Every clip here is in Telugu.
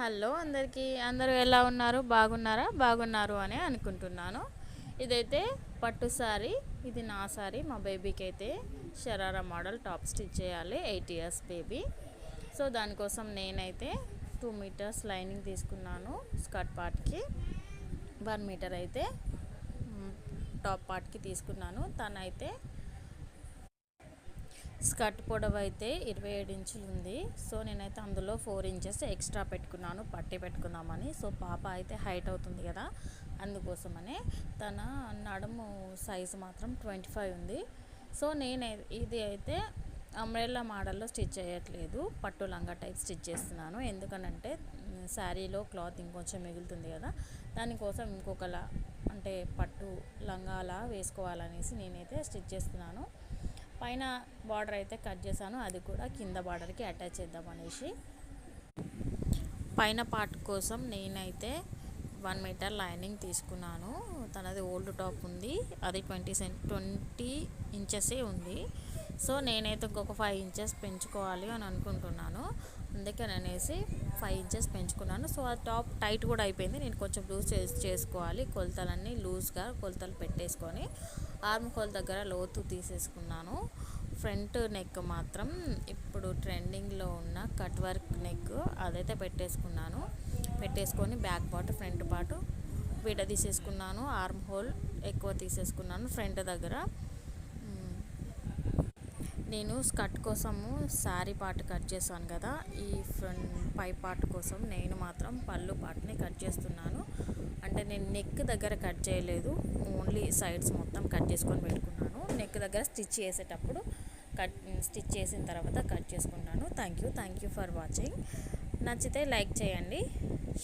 హలో అందరికీ, అందరూ ఎలా ఉన్నారు? బాగున్నారా? బాగున్నారు అని అనుకుంటున్నాను. ఇదైతే పట్టు శారీ. ఇది నా శారీ. మా బేబీకి అయితే షరారా మోడల్ టాప్ స్టిచ్ చేయాలి. 8 ఇయర్స్ బేబీ. సో దానికోసం నేనైతే 2 మీటర్స్ లైనింగ్ తీసుకున్నాను. స్కర్ట్ పార్ట్కి 1 మీటర్ అయితే టాప్ పార్ట్కి తీసుకున్నాను. తనైతే స్కర్ట్ పొడవు అయితే 27 ఇంచులు ఉంది. సో నేనైతే అందులో 4 ఇంచెస్ ఎక్స్ట్రా పెట్టుకున్నాను, పట్టి పెట్టుకుందామని. సో పాప అయితే హైట్ అవుతుంది కదా, అందుకోసమనే. తన నడుము సైజు మాత్రం 25 ఉంది. సో నేను ఇది అయితే అంబ్రెల్లా మోడల్లో స్టిచ్ చేయట్లేదు, పట్టు లంగా టైప్ స్టిచ్ చేస్తున్నాను. ఎందుకనంటే శారీలో క్లాత్ ఇంకొంచెం మిగులుతుంది కదా, దానికోసం ఇంకొకలా అంటే పట్టు లంగాలా వేసుకోవాలనేసి నేనైతే స్టిచ్ చేస్తున్నాను. పైన బార్డర్ అయితే కట్ చేశాను, అది కూడా కింద బార్డర్కి అటాచ్ చేద్దాం అనేసి. పైన పార్ట్ కోసం నేనైతే 1 మీటర్ లైనింగ్ తీసుకున్నాను. తనది ఓల్డ్ టాప్ ఉంది, అది 20 ఇంచెసే ఉంది. సో నేనైతే ఇంకొక 5 ఇంచెస్ పెంచుకోవాలి అని అనుకుంటున్నాను. అందుకే అనేసి 5 ఇంచెస్ పెంచుకున్నాను. సో ఆ టాప్ టైట్ కూడా అయిపోయింది. నేను కొంచెం లూజ్ చేసుకోవాలి. కొలతలన్నీ లూజ్గా కొలతలు పెట్టేసుకొని ఆర్మ్ హోల్ దగ్గర లోతు తీసేసుకున్నాను. ఫ్రంట్ నెక్ మాత్రం ఇప్పుడు ట్రెండింగ్లో ఉన్న కట్ వర్క్ నెక్ అదైతే పెట్టేసుకొని బ్యాక్ పార్ట్ ఫ్రంట్ పార్ట్ తీసేసుకున్నాను. ఆర్మ్ హోల్ ఎక్కువ తీసేసుకున్నాను ఫ్రంట్ దగ్గర. నేను స్కర్ట్ కోసము శారీ పార్ట్ కట్ చేశాను కదా, ఈ పై పార్ట్ కోసం నేను మాత్రం పళ్ళు పార్ట్ని కట్ చేస్తున్నాను. అంటే నేను నెక్ దగ్గర కట్ చేయలేదు, ఓన్లీ సైడ్స్ మొత్తం కట్ చేసుకొని పెట్టుకున్నాను. నెక్ దగ్గర స్టిచ్ చేసేటప్పుడు స్టిచ్ చేసిన తర్వాత కట్ చేసుకున్నాను. Thank you for watching. నచ్చితే లైక్ చేయండి,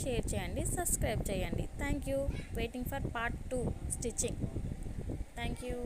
షేర్ చేయండి, సబ్స్క్రైబ్ చేయండి. Thank you. Waiting for part 2 stitching. Thank you.